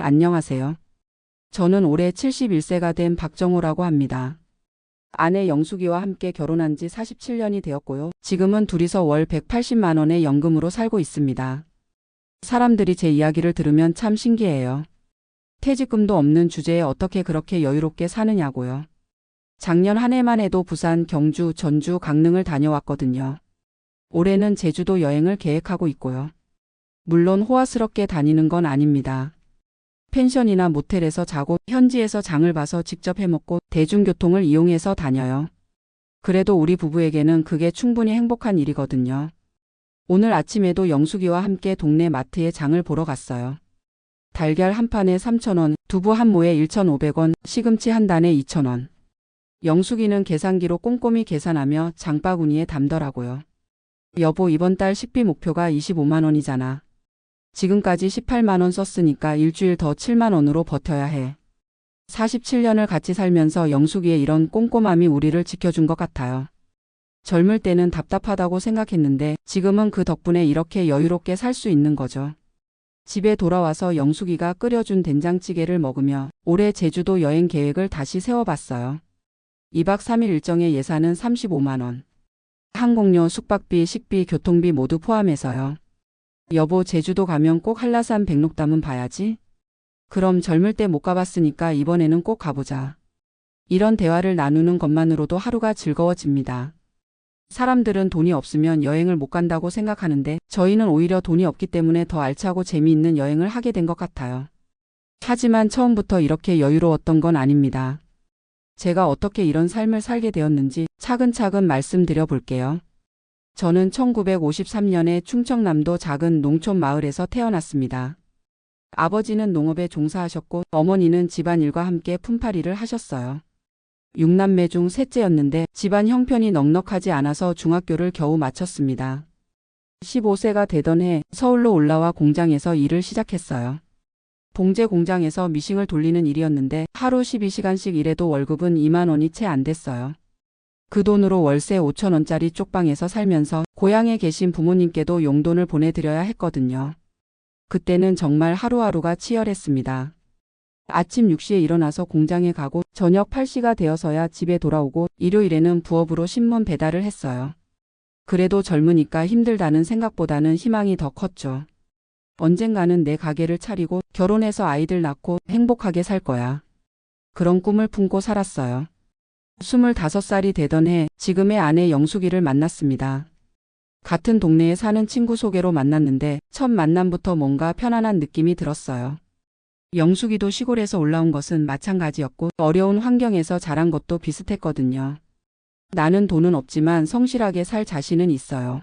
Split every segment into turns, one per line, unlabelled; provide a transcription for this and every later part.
안녕하세요. 저는 올해 71세가 된 박정호라고 합니다. 아내 영숙이와 함께 결혼한 지 47년이 되었고요. 지금은 둘이서 월 180만 원의 연금으로 살고 있습니다. 사람들이 제 이야기를 들으면 참 신기해요. 퇴직금도 없는 주제에 어떻게 그렇게 여유롭게 사느냐고요. 작년 한 해만 해도 부산, 경주, 전주, 강릉을 다녀왔거든요. 올해는 제주도 여행을 계획하고 있고요. 물론 호화스럽게 다니는 건 아닙니다. 펜션이나 모텔에서 자고 현지에서 장을 봐서 직접 해먹고 대중교통을 이용해서 다녀요. 그래도 우리 부부에게는 그게 충분히 행복한 일이거든요. 오늘 아침에도 영숙이와 함께 동네 마트에 장을 보러 갔어요. 달걀 한 판에 3,000원, 두부 한 모에 1,500원, 시금치 한 단에 2,000원. 영숙이는 계산기로 꼼꼼히 계산하며 장바구니에 담더라고요. 여보, 이번 달 식비 목표가 25만 원이잖아. 지금까지 18만 원 썼으니까 일주일 더 7만 원으로 버텨야 해. 47년을 같이 살면서 영숙이의 이런 꼼꼼함이 우리를 지켜준 것 같아요. 젊을 때는 답답하다고 생각했는데 지금은 그 덕분에 이렇게 여유롭게 살 수 있는 거죠. 집에 돌아와서 영숙이가 끓여준 된장찌개를 먹으며 올해 제주도 여행 계획을 다시 세워봤어요. 2박 3일 일정의 예산은 35만 원. 항공료, 숙박비, 식비, 교통비 모두 포함해서요. 여보, 제주도 가면 꼭 한라산 백록담은 봐야지. 그럼 젊을 때 못 가봤으니까 이번에는 꼭 가보자. 이런 대화를 나누는 것만으로도 하루가 즐거워집니다. 사람들은 돈이 없으면 여행을 못 간다고 생각하는데 저희는 오히려 돈이 없기 때문에 더 알차고 재미있는 여행을 하게 된 것 같아요. 하지만 처음부터 이렇게 여유로웠던 건 아닙니다. 제가 어떻게 이런 삶을 살게 되었는지 차근차근 말씀드려 볼게요. 저는 1953년에 충청남도 작은 농촌 마을에서 태어났습니다. 아버지는 농업에 종사하셨고 어머니는 집안일과 함께 품팔이를 하셨어요. 6남매 중 셋째였는데 집안 형편이 넉넉하지 않아서 중학교를 겨우 마쳤습니다. 15세가 되던 해 서울로 올라와 공장에서 일을 시작했어요. 봉제 공장에서 미싱을 돌리는 일이었는데 하루 12시간씩 일해도 월급은 2만 원이 채 안 됐어요. 그 돈으로 월세 5천 원짜리 쪽방에서 살면서 고향에 계신 부모님께도 용돈을 보내드려야 했거든요. 그때는 정말 하루하루가 치열했습니다. 아침 6시에 일어나서 공장에 가고 저녁 8시가 되어서야 집에 돌아오고 일요일에는 부업으로 신문 배달을 했어요. 그래도 젊으니까 힘들다는 생각보다는 희망이 더 컸죠. 언젠가는 내 가게를 차리고 결혼해서 아이들 낳고 행복하게 살 거야. 그런 꿈을 품고 살았어요. 25살이 되던 해 지금의 아내 영숙이를 만났습니다. 같은 동네에 사는 친구 소개로 만났는데 첫 만남부터 뭔가 편안한 느낌이 들었어요. 영숙이도 시골에서 올라온 것은 마찬가지였고 어려운 환경에서 자란 것도 비슷했거든요. 나는 돈은 없지만 성실하게 살 자신은 있어요.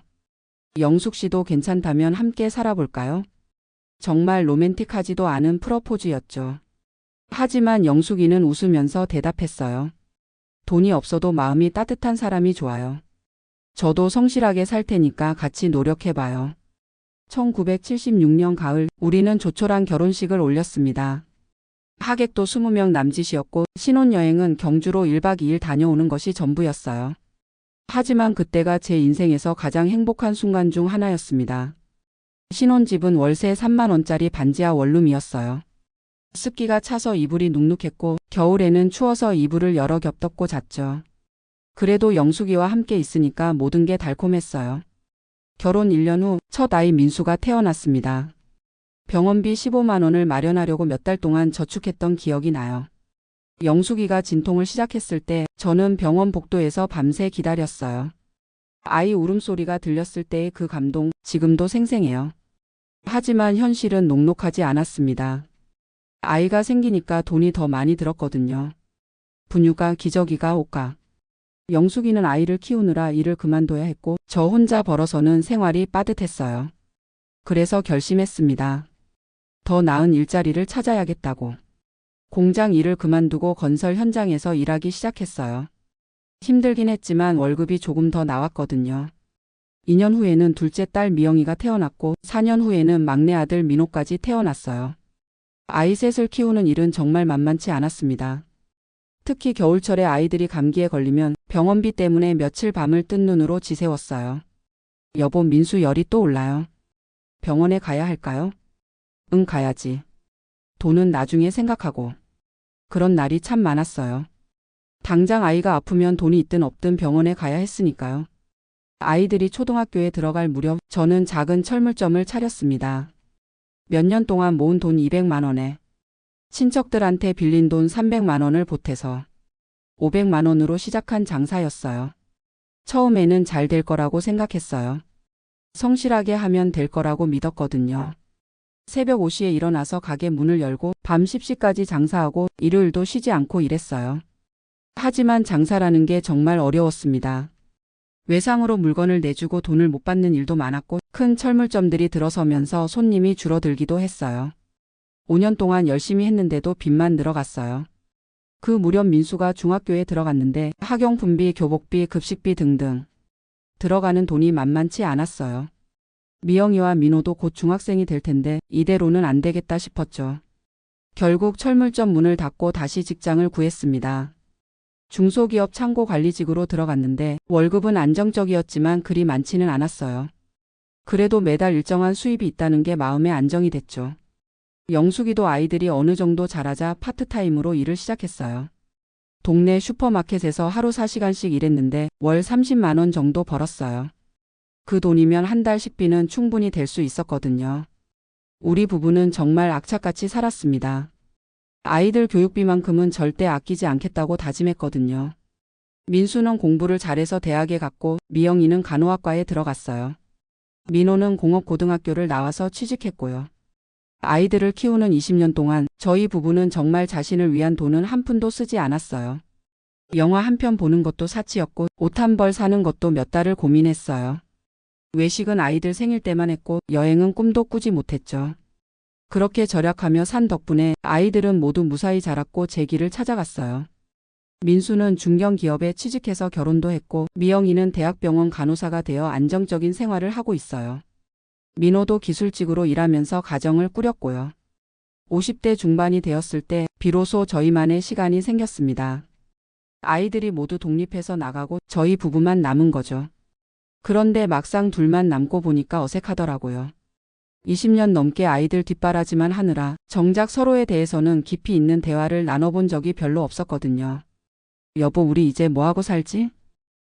영숙 씨도 괜찮다면 함께 살아볼까요? 정말 로맨틱하지도 않은 프러포즈였죠. 하지만 영숙이는 웃으면서 대답했어요. 돈이 없어도 마음이 따뜻한 사람이 좋아요. 저도 성실하게 살 테니까 같이 노력해봐요. 1976년 가을 우리는 조촐한 결혼식을 올렸습니다. 하객도 20명 남짓이었고 신혼여행은 경주로 1박 2일 다녀오는 것이 전부였어요. 하지만 그때가 제 인생에서 가장 행복한 순간 중 하나였습니다. 신혼집은 월세 3만 원짜리 반지하 원룸이었어요. 습기가 차서 이불이 눅눅했고 겨울에는 추워서 이불을 여러 겹 덮고 잤죠. 그래도 영숙이와 함께 있으니까 모든 게 달콤했어요. 결혼 1년 후 첫 아이 민수가 태어났습니다. 병원비 15만 원을 마련하려고 몇 달 동안 저축했던 기억이 나요. 영숙이가 진통을 시작했을 때 저는 병원 복도에서 밤새 기다렸어요. 아이 울음소리가 들렸을 때의 그 감동 지금도 생생해요. 하지만 현실은 녹록하지 않았습니다. 아이가 생기니까 돈이 더 많이 들었거든요. 분유가, 기저귀가, 옷가. 영숙이는 아이를 키우느라 일을 그만둬야 했고 저 혼자 벌어서는 생활이 빠듯했어요. 그래서 결심했습니다. 더 나은 일자리를 찾아야겠다고. 공장 일을 그만두고 건설 현장에서 일하기 시작했어요. 힘들긴 했지만 월급이 조금 더 나왔거든요. 2년 후에는 둘째 딸 미영이가 태어났고 4년 후에는 막내 아들 민호까지 태어났어요. 아이 셋을 키우는 일은 정말 만만치 않았습니다. 특히 겨울철에 아이들이 감기에 걸리면 병원비 때문에 며칠 밤을 뜬 눈으로 지새웠어요. 여보, 민수 열이 또 올라요. 병원에 가야 할까요? 응, 가야지. 돈은 나중에 생각하고. 그런 날이 참 많았어요. 당장 아이가 아프면 돈이 있든 없든 병원에 가야 했으니까요. 아이들이 초등학교에 들어갈 무렵 저는 작은 철물점을 차렸습니다. 몇 년 동안 모은 돈 200만 원에 친척들한테 빌린 돈 300만 원을 보태서 500만 원으로 시작한 장사였어요. 처음에는 잘 될 거라고 생각했어요. 성실하게 하면 될 거라고 믿었거든요. 새벽 5시에 일어나서 가게 문을 열고 밤 10시까지 장사하고 일요일도 쉬지 않고 일했어요. 하지만 장사라는 게 정말 어려웠습니다. 외상으로 물건을 내주고 돈을 못 받는 일도 많았고 큰 철물점들이 들어서면서 손님이 줄어들기도 했어요. 5년 동안 열심히 했는데도 빚만 늘어갔어요. 그 무렵 민수가 중학교에 들어갔는데 학용품비, 교복비, 급식비 등등 들어가는 돈이 만만치 않았어요. 미영이와 민호도 곧 중학생이 될 텐데 이대로는 안 되겠다 싶었죠. 결국 철물점 문을 닫고 다시 직장을 구했습니다. 중소기업 창고관리직으로 들어갔는데 월급은 안정적이었지만 그리 많지는 않았어요. 그래도 매달 일정한 수입이 있다는 게 마음의 안정이 됐죠. 영숙이도 아이들이 어느 정도 자라자 파트타임으로 일을 시작했어요. 동네 슈퍼마켓에서 하루 4시간씩 일했는데 월 30만 원 정도 벌었어요. 그 돈이면 한 달 식비는 충분히 될 수 있었거든요. 우리 부부는 정말 악착같이 살았습니다. 아이들 교육비만큼은 절대 아끼지 않겠다고 다짐했거든요. 민수는 공부를 잘해서 대학에 갔고 미영이는 간호학과에 들어갔어요. 민호는 공업고등학교를 나와서 취직했고요. 아이들을 키우는 20년 동안 저희 부부는 정말 자신을 위한 돈은 한 푼도 쓰지 않았어요. 영화 한 편 보는 것도 사치였고 옷 한 벌 사는 것도 몇 달을 고민했어요. 외식은 아이들 생일 때만 했고 여행은 꿈도 꾸지 못했죠. 그렇게 절약하며 산 덕분에 아이들은 모두 무사히 자랐고 제 길을 찾아갔어요. 민수는 중견기업에 취직해서 결혼도 했고 미영이는 대학병원 간호사가 되어 안정적인 생활을 하고 있어요. 민호도 기술직으로 일하면서 가정을 꾸렸고요. 50대 중반이 되었을 때 비로소 저희만의 시간이 생겼습니다. 아이들이 모두 독립해서 나가고 저희 부부만 남은 거죠. 그런데 막상 둘만 남고 보니까 어색하더라고요. 20년 넘게 아이들 뒷바라지만 하느라 정작 서로에 대해서는 깊이 있는 대화를 나눠본 적이 별로 없었거든요. 여보, 우리 이제 뭐하고 살지?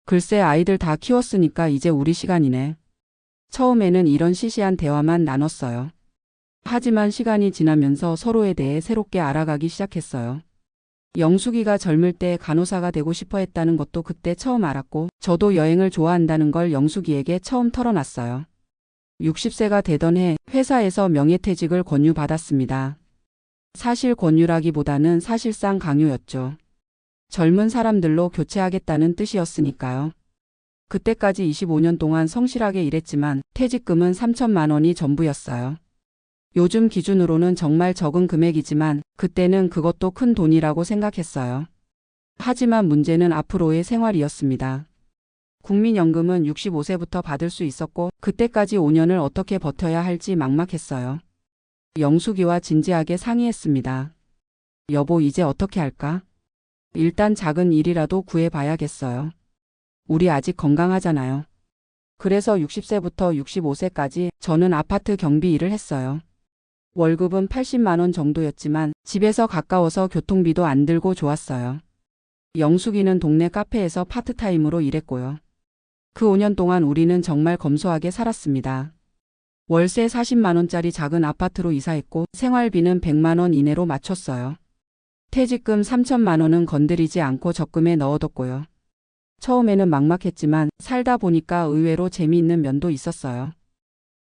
글쎄, 아이들 다 키웠으니까 이제 우리 시간이네. 처음에는 이런 시시한 대화만 나눴어요. 하지만 시간이 지나면서 서로에 대해 새롭게 알아가기 시작했어요. 영숙이가 젊을 때 간호사가 되고 싶어 했다는 것도 그때 처음 알았고 저도 여행을 좋아한다는 걸 영숙이에게 처음 털어놨어요. 60세가 되던 해 회사에서 명예퇴직을 권유받았습니다. 사실 권유라기보다는 사실상 강요였죠. 젊은 사람들로 교체하겠다는 뜻이었으니까요. 그때까지 25년 동안 성실하게 일했지만 퇴직금은 3천만 원이 전부였어요. 요즘 기준으로는 정말 적은 금액이지만 그때는 그것도 큰 돈이라고 생각했어요. 하지만 문제는 앞으로의 생활이었습니다. 국민연금은 65세부터 받을 수 있었고 그때까지 5년을 어떻게 버텨야 할지 막막했어요. 영숙이와 진지하게 상의했습니다. 여보, 이제 어떻게 할까? 일단 작은 일이라도 구해봐야겠어요. 우리 아직 건강하잖아요. 그래서 60세부터 65세까지 저는 아파트 경비 일을 했어요. 월급은 80만 원 정도였지만 집에서 가까워서 교통비도 안 들고 좋았어요. 영숙이는 동네 카페에서 파트타임으로 일했고요. 그 5년 동안 우리는 정말 검소하게 살았습니다. 월세 40만 원짜리 작은 아파트로 이사했고 생활비는 100만 원 이내로 맞췄어요. 퇴직금 3천만 원은 건드리지 않고 적금에 넣어뒀고요. 처음에는 막막했지만 살다 보니까 의외로 재미있는 면도 있었어요.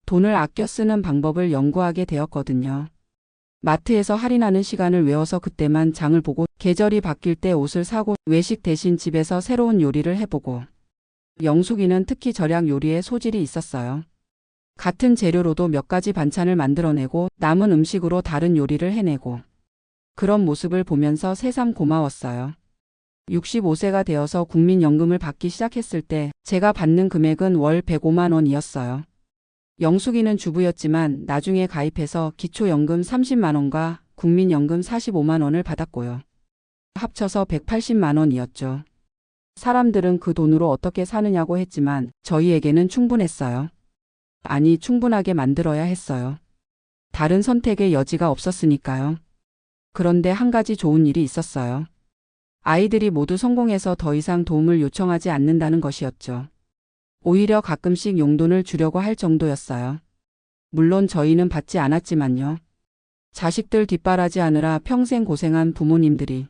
돈을 아껴 쓰는 방법을 연구하게 되었거든요. 마트에서 할인하는 시간을 외워서 그때만 장을 보고 계절이 바뀔 때 옷을 사고 외식 대신 집에서 새로운 요리를 해보고 영숙이는 특히 절약 요리에 소질이 있었어요. 같은 재료로도 몇 가지 반찬을 만들어내고 남은 음식으로 다른 요리를 해내고 그런 모습을 보면서 새삼 고마웠어요. 65세가 되어서 국민연금을 받기 시작했을 때 제가 받는 금액은 월 105만 원이었어요. 영숙이는 주부였지만 나중에 가입해서 기초연금 30만 원과 국민연금 45만 원을 받았고요. 합쳐서 180만 원이었죠. 사람들은 그 돈으로 어떻게 사느냐고 했지만 저희에게는 충분했어요. 아니, 충분하게 만들어야 했어요. 다른 선택의 여지가 없었으니까요. 그런데 한 가지 좋은 일이 있었어요. 아이들이 모두 성공해서 더 이상 도움을 요청하지 않는다는 것이었죠. 오히려 가끔씩 용돈을 주려고 할 정도였어요. 물론 저희는 받지 않았지만요. 자식들 뒷바라지하느라 평생 고생한 부모님들이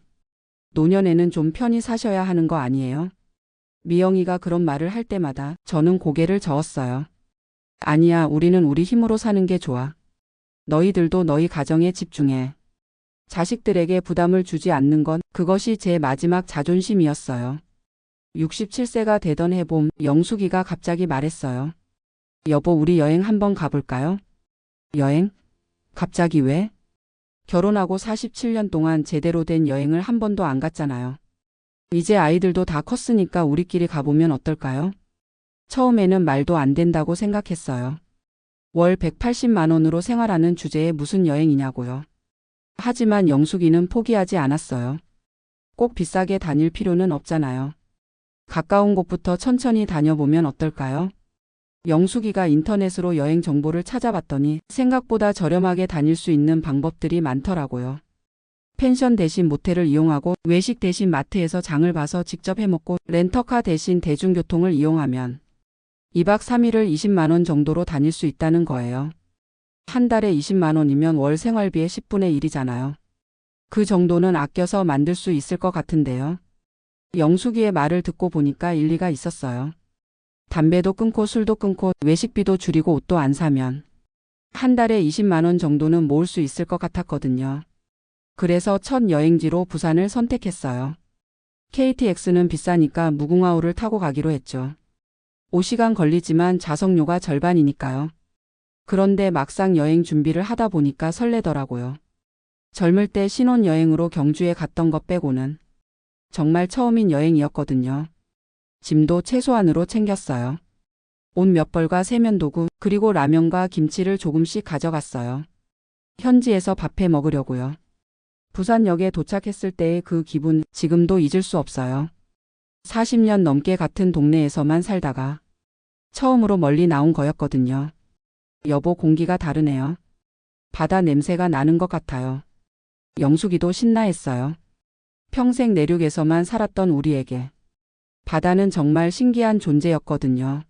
노년에는 좀 편히 사셔야 하는 거 아니에요? 미영이가 그런 말을 할 때마다 저는 고개를 저었어요. 아니야, 우리는 우리 힘으로 사는 게 좋아. 너희들도 너희 가정에 집중해. 자식들에게 부담을 주지 않는 건 그것이 제 마지막 자존심이었어요. 67세가 되던 해봄, 영숙이가 갑자기 말했어요. 여보, 우리 여행 한번 가볼까요? 여행? 갑자기 왜? 결혼하고 47년 동안 제대로 된 여행을 한 번도 안 갔잖아요. 이제 아이들도 다 컸으니까 우리끼리 가보면 어떨까요? 처음에는 말도 안 된다고 생각했어요. 월 180만 원으로 생활하는 주제에 무슨 여행이냐고요. 하지만 영숙이는 포기하지 않았어요. 꼭 비싸게 다닐 필요는 없잖아요. 가까운 곳부터 천천히 다녀보면 어떨까요? 영숙이가 인터넷으로 여행 정보를 찾아봤더니 생각보다 저렴하게 다닐 수 있는 방법들이 많더라고요. 펜션 대신 모텔을 이용하고 외식 대신 마트에서 장을 봐서 직접 해먹고 렌터카 대신 대중교통을 이용하면 2박 3일을 20만 원 정도로 다닐 수 있다는 거예요. 한 달에 20만 원이면 월 생활비의 10분의 1이잖아요. 그 정도는 아껴서 만들 수 있을 것 같은데요. 영숙이의 말을 듣고 보니까 일리가 있었어요. 담배도 끊고 술도 끊고 외식비도 줄이고 옷도 안 사면 한 달에 20만 원 정도는 모을 수 있을 것 같았거든요. 그래서 첫 여행지로 부산을 선택했어요. KTX는 비싸니까 무궁화호를 타고 가기로 했죠. 5시간 걸리지만 좌석료가 절반이니까요. 그런데 막상 여행 준비를 하다 보니까 설레더라고요. 젊을 때 신혼여행으로 경주에 갔던 것 빼고는 정말 처음인 여행이었거든요. 짐도 최소한으로 챙겼어요. 옷 몇 벌과 세면도구, 그리고 라면과 김치를 조금씩 가져갔어요. 현지에서 밥해 먹으려고요. 부산역에 도착했을 때의 그 기분, 지금도 잊을 수 없어요. 40년 넘게 같은 동네에서만 살다가 처음으로 멀리 나온 거였거든요. 여보, 공기가 다르네요. 바다 냄새가 나는 것 같아요. 영숙이도 신나했어요. 평생 내륙에서만 살았던 우리에게 바다는 정말 신기한 존재였거든요.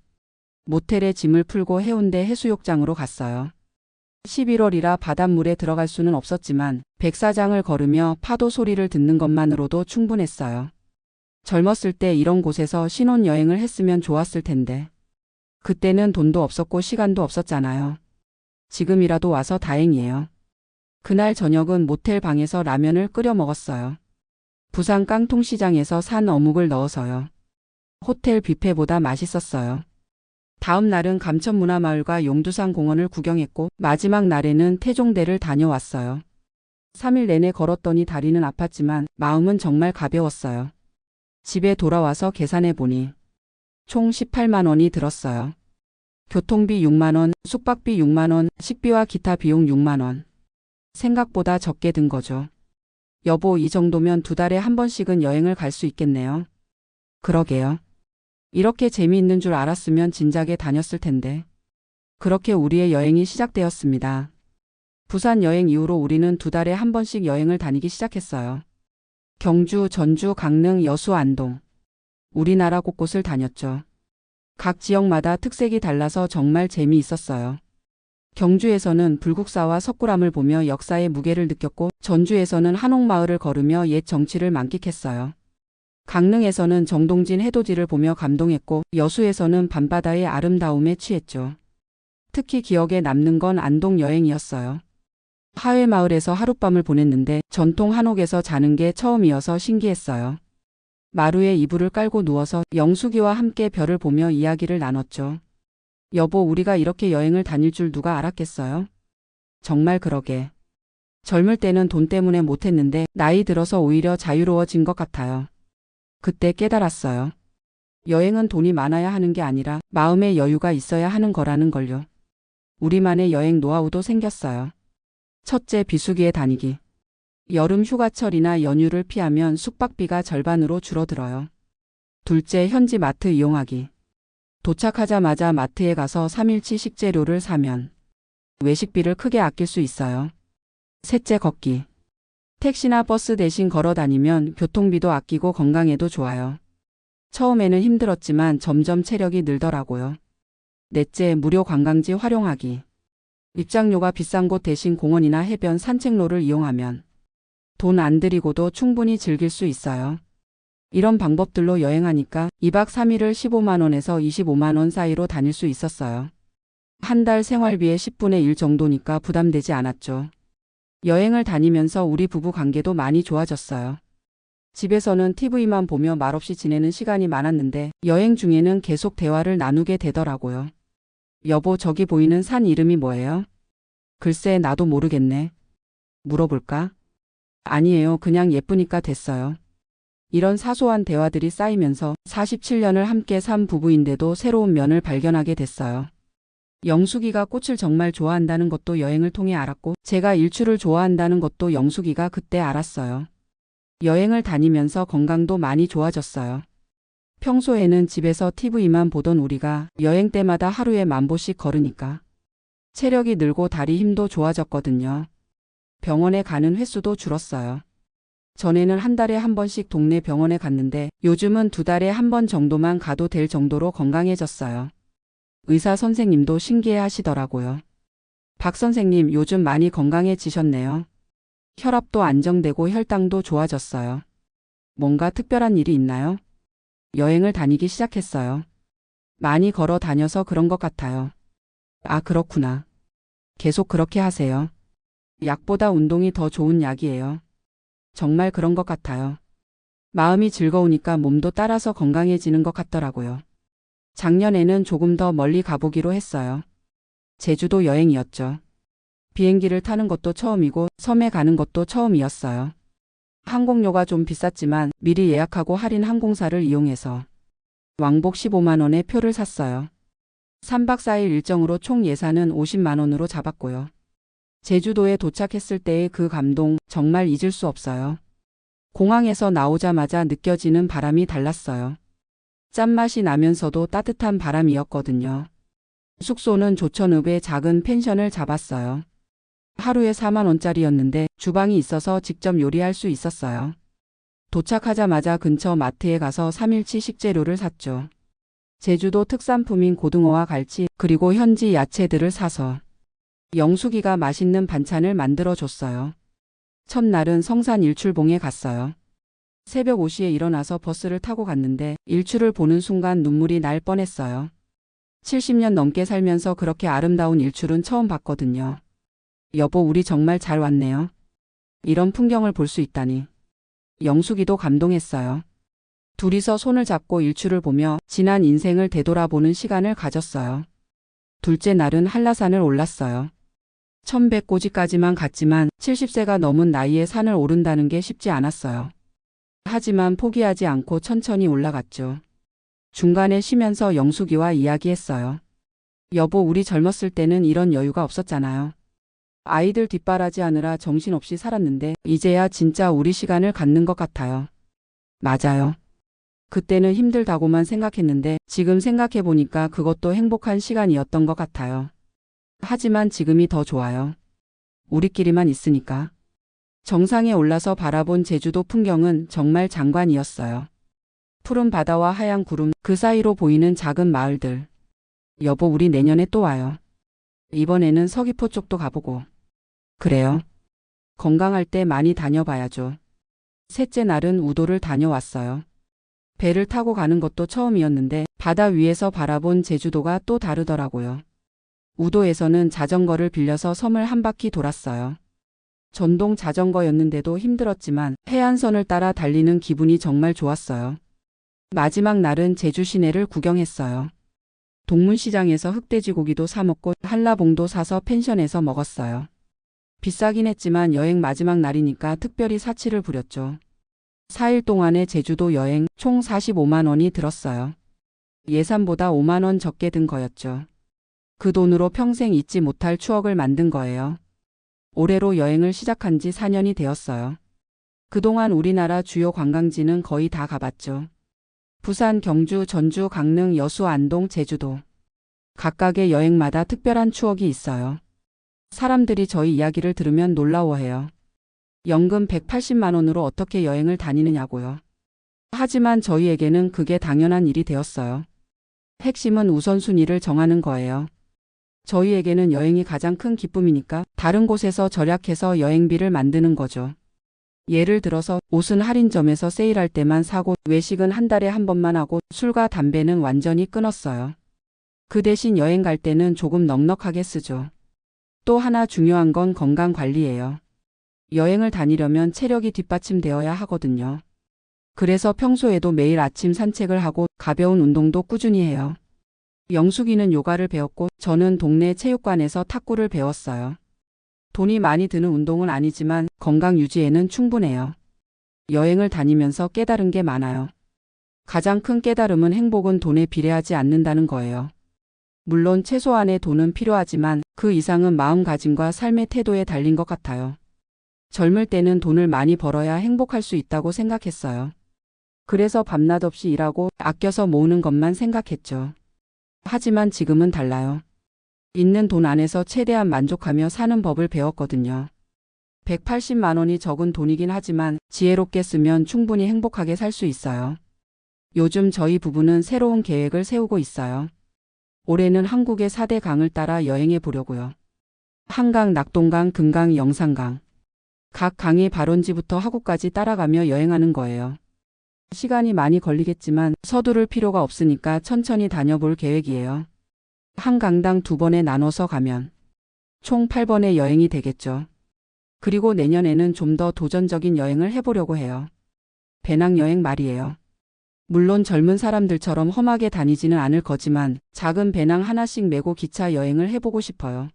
모텔에 짐을 풀고 해운대 해수욕장으로 갔어요. 11월이라 바닷물에 들어갈 수는 없었지만 백사장을 걸으며 파도 소리를 듣는 것만으로도 충분했어요. 젊었을 때 이런 곳에서 신혼여행을 했으면 좋았을 텐데. 그때는 돈도 없었고 시간도 없었잖아요. 지금이라도 와서 다행이에요. 그날 저녁은 모텔 방에서 라면을 끓여 먹었어요. 부산 깡통시장에서 산 어묵을 넣어서요. 호텔 뷔페보다 맛있었어요. 다음 날은 감천문화마을과 용두산 공원을 구경했고 마지막 날에는 태종대를 다녀왔어요. 3일 내내 걸었더니 다리는 아팠지만 마음은 정말 가벼웠어요. 집에 돌아와서 계산해 보니 총 18만 원이 들었어요. 교통비 6만 원, 숙박비 6만 원, 식비와 기타 비용 6만 원. 생각보다 적게 든 거죠. 여보, 이 정도면 2달에 한 번씩은 여행을 갈 수 있겠네요. 그러게요. 이렇게 재미있는 줄 알았으면 진작에 다녔을 텐데. 그렇게 우리의 여행이 시작되었습니다. 부산 여행 이후로 우리는 2달에 한 번씩 여행을 다니기 시작했어요. 경주, 전주, 강릉, 여수, 안동. 우리나라 곳곳을 다녔죠. 각 지역마다 특색이 달라서 정말 재미있었어요. 경주에서는 불국사와 석굴암을 보며 역사의 무게를 느꼈고 전주에서는 한옥마을을 걸으며 옛 정취를 만끽했어요. 강릉에서는 정동진 해돋이를 보며 감동했고 여수에서는 밤바다의 아름다움에 취했죠. 특히 기억에 남는 건 안동 여행이었어요. 하회마을에서 하룻밤을 보냈는데 전통 한옥에서 자는 게 처음이어서 신기했어요. 마루에 이불을 깔고 누워서 영숙이와 함께 별을 보며 이야기를 나눴죠. 여보, 우리가 이렇게 여행을 다닐 줄 누가 알았겠어요? 정말 그러게. 젊을 때는 돈 때문에 못했는데 나이 들어서 오히려 자유로워진 것 같아요. 그때 깨달았어요. 여행은 돈이 많아야 하는 게 아니라 마음의 여유가 있어야 하는 거라는 걸요. 우리만의 여행 노하우도 생겼어요. 첫째, 비수기에 다니기. 여름 휴가철이나 연휴를 피하면 숙박비가 절반으로 줄어들어요. 둘째, 현지 마트 이용하기. 도착하자마자 마트에 가서 3일치 식재료를 사면 외식비를 크게 아낄 수 있어요. 셋째, 걷기. 택시나 버스 대신 걸어 다니면 교통비도 아끼고 건강에도 좋아요. 처음에는 힘들었지만 점점 체력이 늘더라고요. 넷째, 무료 관광지 활용하기. 입장료가 비싼 곳 대신 공원이나 해변 산책로를 이용하면 돈 안 들이고도 충분히 즐길 수 있어요. 이런 방법들로 여행하니까 2박 3일을 15만 원에서 25만 원 사이로 다닐 수 있었어요. 한 달 생활비의 10분의 1 정도니까 부담되지 않았죠. 여행을 다니면서 우리 부부 관계도 많이 좋아졌어요. 집에서는 TV만 보며 말없이 지내는 시간이 많았는데 여행 중에는 계속 대화를 나누게 되더라고요. 여보, 저기 보이는 산 이름이 뭐예요? 글쎄, 나도 모르겠네. 물어볼까? 아니에요. 그냥 예쁘니까 됐어요. 이런 사소한 대화들이 쌓이면서 47년을 함께 산 부부인데도 새로운 면을 발견하게 됐어요. 영숙이가 꽃을 정말 좋아한다는 것도 여행을 통해 알았고, 제가 일출을 좋아한다는 것도 영숙이가 그때 알았어요. 여행을 다니면서 건강도 많이 좋아졌어요. 평소에는 집에서 TV만 보던 우리가 여행 때마다 하루에 10,000보씩 걸으니까 체력이 늘고 다리 힘도 좋아졌거든요. 병원에 가는 횟수도 줄었어요. 전에는 한 달에 한 번씩 동네 병원에 갔는데 요즘은 2달에 한 번 정도만 가도 될 정도로 건강해졌어요. 의사 선생님도 신기해 하시더라고요. 박 선생님, 요즘 많이 건강해지셨네요. 혈압도 안정되고 혈당도 좋아졌어요. 뭔가 특별한 일이 있나요? 여행을 다니기 시작했어요. 많이 걸어 다녀서 그런 것 같아요. 아, 그렇구나. 계속 그렇게 하세요. 약보다 운동이 더 좋은 약이에요. 정말 그런 것 같아요. 마음이 즐거우니까 몸도 따라서 건강해지는 것 같더라고요. 작년에는 조금 더 멀리 가보기로 했어요. 제주도 여행이었죠. 비행기를 타는 것도 처음이고 섬에 가는 것도 처음이었어요. 항공료가 좀 비쌌지만 미리 예약하고 할인 항공사를 이용해서 왕복 15만 원의 표를 샀어요. 3박 4일 일정으로 총 예산은 50만 원으로 잡았고요. 제주도에 도착했을 때의 그 감동 정말 잊을 수 없어요. 공항에서 나오자마자 느껴지는 바람이 달랐어요. 짠맛이 나면서도 따뜻한 바람이었거든요. 숙소는 조천읍의 작은 펜션을 잡았어요. 하루에 4만 원짜리였는데 주방이 있어서 직접 요리할 수 있었어요. 도착하자마자 근처 마트에 가서 3일치 식재료를 샀죠. 제주도 특산품인 고등어와 갈치 그리고 현지 야채들을 사서 영숙이가 맛있는 반찬을 만들어줬어요. 첫날은 성산 일출봉에 갔어요. 새벽 5시에 일어나서 버스를 타고 갔는데 일출을 보는 순간 눈물이 날 뻔했어요. 70년 넘게 살면서 그렇게 아름다운 일출은 처음 봤거든요. 여보, 우리 정말 잘 왔네요. 이런 풍경을 볼 수 있다니. 영숙이도 감동했어요. 둘이서 손을 잡고 일출을 보며 지난 인생을 되돌아보는 시간을 가졌어요. 둘째 날은 한라산을 올랐어요. 1100고지까지만 갔지만 70세가 넘은 나이에 산을 오른다는 게 쉽지 않았어요. 하지만 포기하지 않고 천천히 올라갔죠. 중간에 쉬면서 영숙이와 이야기했어요. 여보, 우리 젊었을 때는 이런 여유가 없었잖아요. 아이들 뒷바라지하느라 정신없이 살았는데 이제야 진짜 우리 시간을 갖는 것 같아요. 맞아요. 그때는 힘들다고만 생각했는데 지금 생각해보니까 그것도 행복한 시간이었던 것 같아요. 하지만 지금이 더 좋아요. 우리끼리만 있으니까. 정상에 올라서 바라본 제주도 풍경은 정말 장관이었어요. 푸른 바다와 하얀 구름, 그 사이로 보이는 작은 마을들. 여보, 우리 내년에 또 와요. 이번에는 서귀포 쪽도 가보고. 그래요. 건강할 때 많이 다녀봐야죠. 셋째 날은 우도를 다녀왔어요. 배를 타고 가는 것도 처음이었는데 바다 위에서 바라본 제주도가 또 다르더라고요. 우도에서는 자전거를 빌려서 섬을 한 바퀴 돌았어요. 전동 자전거였는데도 힘들었지만 해안선을 따라 달리는 기분이 정말 좋았어요. 마지막 날은 제주 시내를 구경했어요. 동문시장에서 흑돼지 고기도 사 먹고 한라봉도 사서 펜션에서 먹었어요. 비싸긴 했지만 여행 마지막 날이니까 특별히 사치를 부렸죠. 4일 동안의 제주도 여행 총 45만 원이 들었어요. 예산보다 5만 원 적게 든 거였죠. 그 돈으로 평생 잊지 못할 추억을 만든 거예요. 올해로 여행을 시작한 지 4년이 되었어요. 그동안 우리나라 주요 관광지는 거의 다 가봤죠. 부산, 경주, 전주, 강릉, 여수, 안동, 제주도. 각각의 여행마다 특별한 추억이 있어요. 사람들이 저희 이야기를 들으면 놀라워해요. 연금 180만 원으로 어떻게 여행을 다니느냐고요. 하지만 저희에게는 그게 당연한 일이 되었어요. 핵심은 우선순위를 정하는 거예요. 저희에게는 여행이 가장 큰 기쁨이니까 다른 곳에서 절약해서 여행비를 만드는 거죠. 예를 들어서 옷은 할인점에서 세일할 때만 사고 외식은 한 달에 한 번만 하고 술과 담배는 완전히 끊었어요. 그 대신 여행 갈 때는 조금 넉넉하게 쓰죠. 또 하나 중요한 건 건강 관리예요. 여행을 다니려면 체력이 뒷받침되어야 하거든요. 그래서 평소에도 매일 아침 산책을 하고 가벼운 운동도 꾸준히 해요. 영숙이는 요가를 배웠고 저는 동네 체육관에서 탁구를 배웠어요. 돈이 많이 드는 운동은 아니지만 건강 유지에는 충분해요. 여행을 다니면서 깨달은 게 많아요. 가장 큰 깨달음은 행복은 돈에 비례하지 않는다는 거예요. 물론 최소한의 돈은 필요하지만 그 이상은 마음가짐과 삶의 태도에 달린 것 같아요. 젊을 때는 돈을 많이 벌어야 행복할 수 있다고 생각했어요. 그래서 밤낮 없이 일하고 아껴서 모으는 것만 생각했죠. 하지만 지금은 달라요. 있는 돈 안에서 최대한 만족하며 사는 법을 배웠거든요. 180만 원이 적은 돈이긴 하지만 지혜롭게 쓰면 충분히 행복하게 살 수 있어요. 요즘 저희 부부는 새로운 계획을 세우고 있어요. 올해는 한국의 4대 강을 따라 여행해 보려고요. 한강, 낙동강, 금강, 영산강. 각 강의 발원지부터 하구까지 따라가며 여행하는 거예요. 시간이 많이 걸리겠지만 서두를 필요가 없으니까 천천히 다녀볼 계획이에요. 한 강당 2번에 나눠서 가면 총 8번의 여행이 되겠죠. 그리고 내년에는 좀 더 도전적인 여행을 해보려고 해요. 배낭여행 말이에요. 물론 젊은 사람들처럼 험하게 다니지는 않을 거지만 작은 배낭 하나씩 메고 기차 여행을 해보고 싶어요.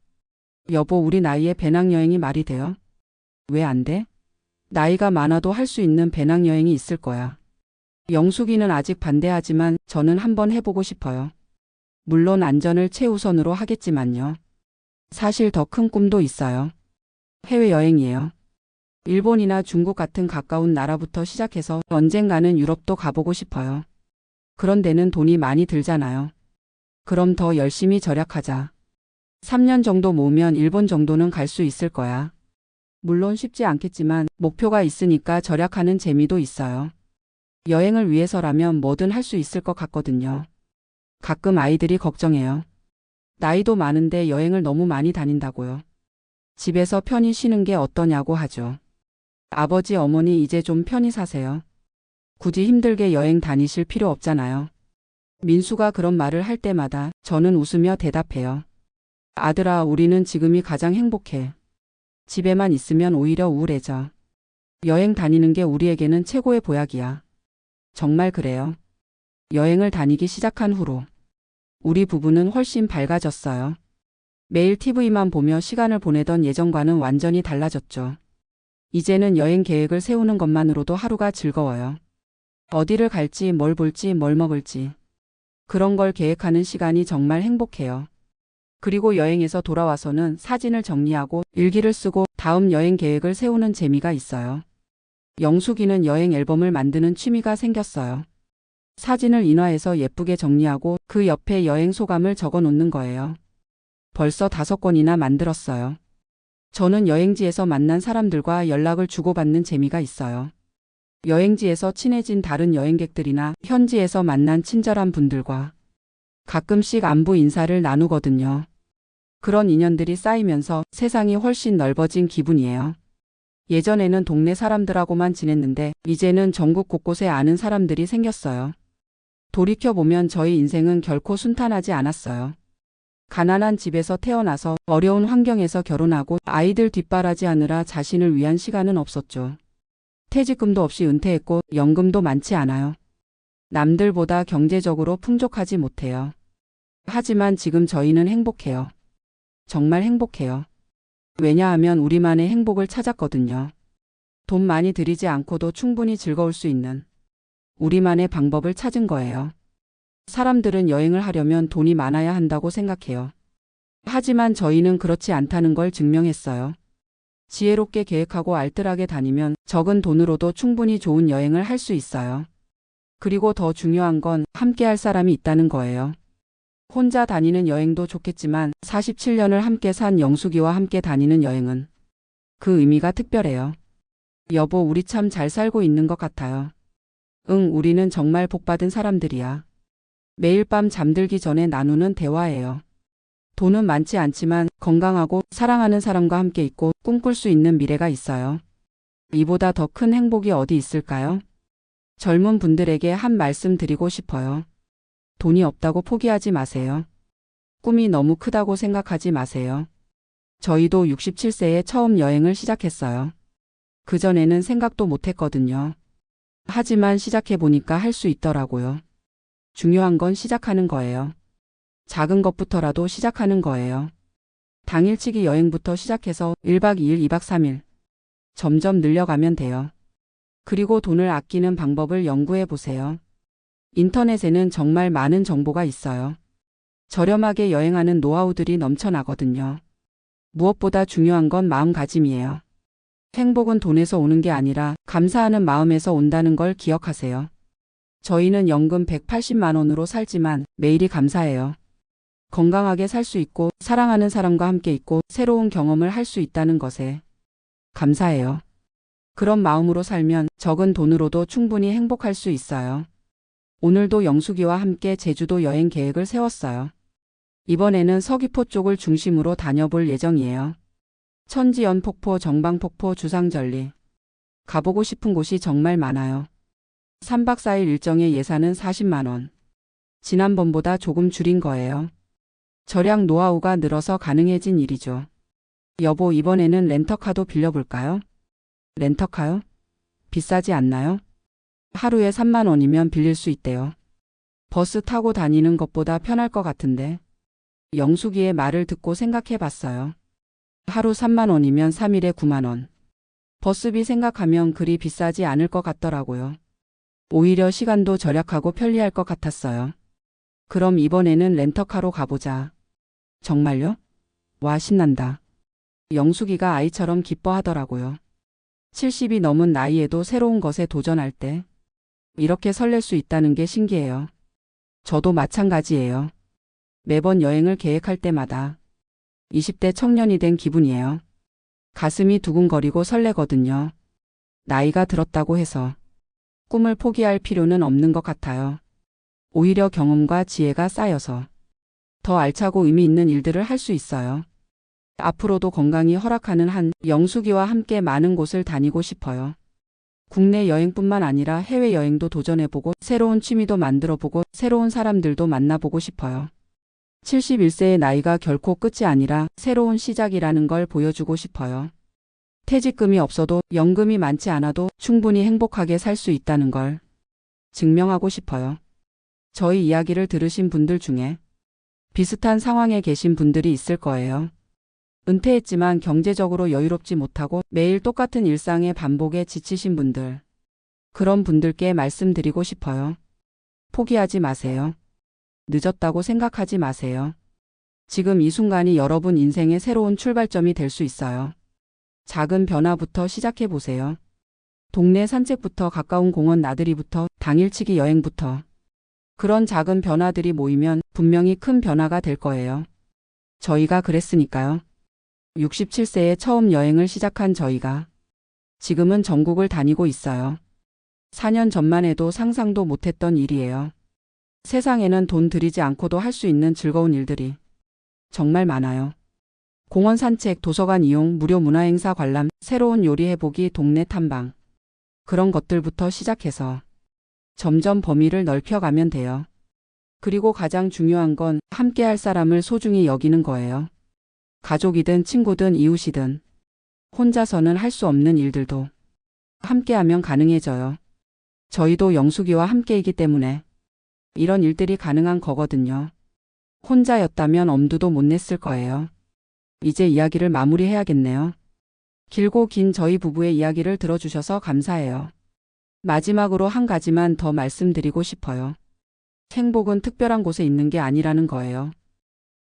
여보, 우리 나이에 배낭여행이 말이 돼요? 왜 안 돼? 나이가 많아도 할 수 있는 배낭여행이 있을 거야. 영숙이는 아직 반대하지만 저는 한번 해보고 싶어요. 물론 안전을 최우선으로 하겠지만요. 사실 더 큰 꿈도 있어요. 해외여행이에요. 일본이나 중국 같은 가까운 나라부터 시작해서 언젠가는 유럽도 가보고 싶어요. 그런 데는 돈이 많이 들잖아요. 그럼 더 열심히 절약하자. 3년 정도 모으면 일본 정도는 갈 수 있을 거야. 물론 쉽지 않겠지만 목표가 있으니까 절약하는 재미도 있어요. 여행을 위해서라면 뭐든 할 수 있을 것 같거든요. 가끔 아이들이 걱정해요. 나이도 많은데 여행을 너무 많이 다닌다고요. 집에서 편히 쉬는 게 어떠냐고 하죠. 아버지, 어머니 이제 좀 편히 사세요. 굳이 힘들게 여행 다니실 필요 없잖아요. 민수가 그런 말을 할 때마다 저는 웃으며 대답해요. 아들아, 우리는 지금이 가장 행복해. 집에만 있으면 오히려 우울해져. 여행 다니는 게 우리에게는 최고의 보약이야. 정말 그래요. 여행을 다니기 시작한 후로 우리 부부는 훨씬 밝아졌어요. 매일 TV만 보며 시간을 보내던 예전과는 완전히 달라졌죠. 이제는 여행 계획을 세우는 것만으로도 하루가 즐거워요. 어디를 갈지, 뭘 볼지, 뭘 먹을지. 그런 걸 계획하는 시간이 정말 행복해요. 그리고 여행에서 돌아와서는 사진을 정리하고 일기를 쓰고 다음 여행 계획을 세우는 재미가 있어요. 영숙이는 여행 앨범을 만드는 취미가 생겼어요. 사진을 인화해서 예쁘게 정리하고 그 옆에 여행 소감을 적어 놓는 거예요. 벌써 5권이나 만들었어요. 저는 여행지에서 만난 사람들과 연락을 주고받는 재미가 있어요. 여행지에서 친해진 다른 여행객들이나 현지에서 만난 친절한 분들과 가끔씩 안부 인사를 나누거든요. 그런 인연들이 쌓이면서 세상이 훨씬 넓어진 기분이에요. 예전에는 동네 사람들하고만 지냈는데 이제는 전국 곳곳에 아는 사람들이 생겼어요. 돌이켜보면 저희 인생은 결코 순탄하지 않았어요. 가난한 집에서 태어나서 어려운 환경에서 결혼하고 아이들 뒷바라지하느라 자신을 위한 시간은 없었죠. 퇴직금도 없이 은퇴했고 연금도 많지 않아요. 남들보다 경제적으로 풍족하지 못해요. 하지만 지금 저희는 행복해요. 정말 행복해요. 왜냐하면 우리만의 행복을 찾았거든요. 돈 많이 들이지 않고도 충분히 즐거울 수 있는 우리만의 방법을 찾은 거예요. 사람들은 여행을 하려면 돈이 많아야 한다고 생각해요. 하지만 저희는 그렇지 않다는 걸 증명했어요. 지혜롭게 계획하고 알뜰하게 다니면 적은 돈으로도 충분히 좋은 여행을 할 수 있어요. 그리고 더 중요한 건 함께 할 사람이 있다는 거예요. 혼자 다니는 여행도 좋겠지만 47년을 함께 산 영숙이와 함께 다니는 여행은 그 의미가 특별해요. 여보, 우리 참 잘 살고 있는 것 같아요. 응, 우리는 정말 복받은 사람들이야. 매일 밤 잠들기 전에 나누는 대화예요. 돈은 많지 않지만 건강하고 사랑하는 사람과 함께 있고 꿈꿀 수 있는 미래가 있어요. 이보다 더 큰 행복이 어디 있을까요? 젊은 분들에게 한 말씀 드리고 싶어요. 돈이 없다고 포기하지 마세요. 꿈이 너무 크다고 생각하지 마세요. 저희도 67세에 처음 여행을 시작했어요. 그전에는 생각도 못 했거든요. 하지만 시작해보니까 할 수 있더라고요. 중요한 건 시작하는 거예요. 작은 것부터라도 시작하는 거예요. 당일치기 여행부터 시작해서 1박 2일, 2박 3일. 점점 늘려가면 돼요. 그리고 돈을 아끼는 방법을 연구해 보세요. 인터넷에는 정말 많은 정보가 있어요. 저렴하게 여행하는 노하우들이 넘쳐나거든요. 무엇보다 중요한 건 마음가짐이에요. 행복은 돈에서 오는 게 아니라 감사하는 마음에서 온다는 걸 기억하세요. 저희는 연금 180만 원으로 살지만 매일이 감사해요. 건강하게 살 수 있고 사랑하는 사람과 함께 있고 새로운 경험을 할 수 있다는 것에 감사해요. 그런 마음으로 살면 적은 돈으로도 충분히 행복할 수 있어요. 오늘도 영숙이와 함께 제주도 여행 계획을 세웠어요. 이번에는 서귀포 쪽을 중심으로 다녀볼 예정이에요. 천지연 폭포, 정방폭포, 주상절리. 가보고 싶은 곳이 정말 많아요. 3박 4일 일정의 예산은 40만 원. 지난번보다 조금 줄인 거예요. 절약 노하우가 늘어서 가능해진 일이죠. 여보, 이번에는 렌터카도 빌려볼까요? 렌터카요? 비싸지 않나요? 하루에 3만 원이면 빌릴 수 있대요. 버스 타고 다니는 것보다 편할 것 같은데. 영숙이의 말을 듣고 생각해 봤어요. 하루 3만 원이면 3일에 9만 원. 버스비 생각하면 그리 비싸지 않을 것 같더라고요. 오히려 시간도 절약하고 편리할 것 같았어요. 그럼 이번에는 렌터카로 가보자. 정말요? 와, 신난다. 영숙이가 아이처럼 기뻐하더라고요. 70이 넘은 나이에도 새로운 것에 도전할 때 이렇게 설렐 수 있다는 게 신기해요. 저도 마찬가지예요. 매번 여행을 계획할 때마다 20대 청년이 된 기분이에요. 가슴이 두근거리고 설레거든요. 나이가 들었다고 해서 꿈을 포기할 필요는 없는 것 같아요. 오히려 경험과 지혜가 쌓여서 더 알차고 의미 있는 일들을 할 수 있어요. 앞으로도 건강이 허락하는 한 영숙이와 함께 많은 곳을 다니고 싶어요. 국내 여행뿐만 아니라 해외여행도 도전해보고 새로운 취미도 만들어보고 새로운 사람들도 만나보고 싶어요. 71세의 나이가 결코 끝이 아니라 새로운 시작이라는 걸 보여주고 싶어요. 퇴직금이 없어도 연금이 많지 않아도 충분히 행복하게 살 수 있다는 걸 증명하고 싶어요. 저희 이야기를 들으신 분들 중에 비슷한 상황에 계신 분들이 있을 거예요. 은퇴했지만 경제적으로 여유롭지 못하고 매일 똑같은 일상의 반복에 지치신 분들. 그런 분들께 말씀드리고 싶어요. 포기하지 마세요. 늦었다고 생각하지 마세요. 지금 이 순간이 여러분 인생의 새로운 출발점이 될 수 있어요. 작은 변화부터 시작해 보세요. 동네 산책부터 가까운 공원 나들이부터 당일치기 여행부터 그런 작은 변화들이 모이면 분명히 큰 변화가 될 거예요. 저희가 그랬으니까요. 67세에 처음 여행을 시작한 저희가 지금은 전국을 다니고 있어요. 4년 전만 해도 상상도 못했던 일이에요. 세상에는 돈 들이지 않고도 할 수 있는 즐거운 일들이 정말 많아요. 공원 산책, 도서관 이용, 무료 문화행사 관람, 새로운 요리 해보기, 동네 탐방. 그런 것들부터 시작해서 점점 범위를 넓혀가면 돼요. 그리고 가장 중요한 건 함께 할 사람을 소중히 여기는 거예요. 가족이든 친구든 이웃이든 혼자서는 할 수 없는 일들도 함께하면 가능해져요. 저희도 영숙이와 함께이기 때문에 이런 일들이 가능한 거거든요. 혼자였다면 엄두도 못 냈을 거예요. 이제 이야기를 마무리해야겠네요. 길고 긴 저희 부부의 이야기를 들어주셔서 감사해요. 마지막으로 한 가지만 더 말씀드리고 싶어요. 행복은 특별한 곳에 있는 게 아니라는 거예요.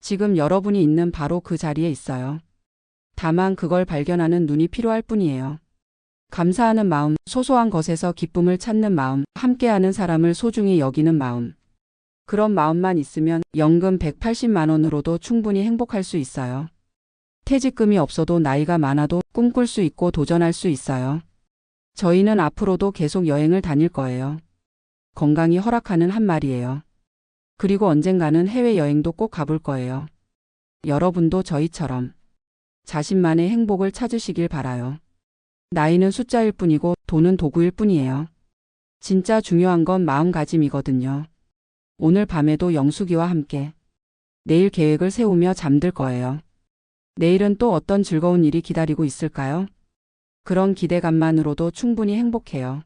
지금 여러분이 있는 바로 그 자리에 있어요. 다만 그걸 발견하는 눈이 필요할 뿐이에요. 감사하는 마음, 소소한 것에서 기쁨을 찾는 마음, 함께하는 사람을 소중히 여기는 마음. 그런 마음만 있으면 연금 180만 원으로도 충분히 행복할 수 있어요. 퇴직금이 없어도 나이가 많아도 꿈꿀 수 있고 도전할 수 있어요. 저희는 앞으로도 계속 여행을 다닐 거예요. 건강이 허락하는 한 말이에요. 그리고 언젠가는 해외여행도 꼭 가볼 거예요. 여러분도 저희처럼 자신만의 행복을 찾으시길 바라요. 나이는 숫자일 뿐이고 돈은 도구일 뿐이에요. 진짜 중요한 건 마음가짐이거든요. 오늘 밤에도 영숙이와 함께 내일 계획을 세우며 잠들 거예요. 내일은 또 어떤 즐거운 일이 기다리고 있을까요? 그런 기대감만으로도 충분히 행복해요.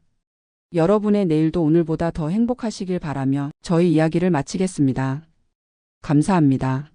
여러분의 내일도 오늘보다 더 행복하시길 바라며 저희 이야기를 마치겠습니다. 감사합니다.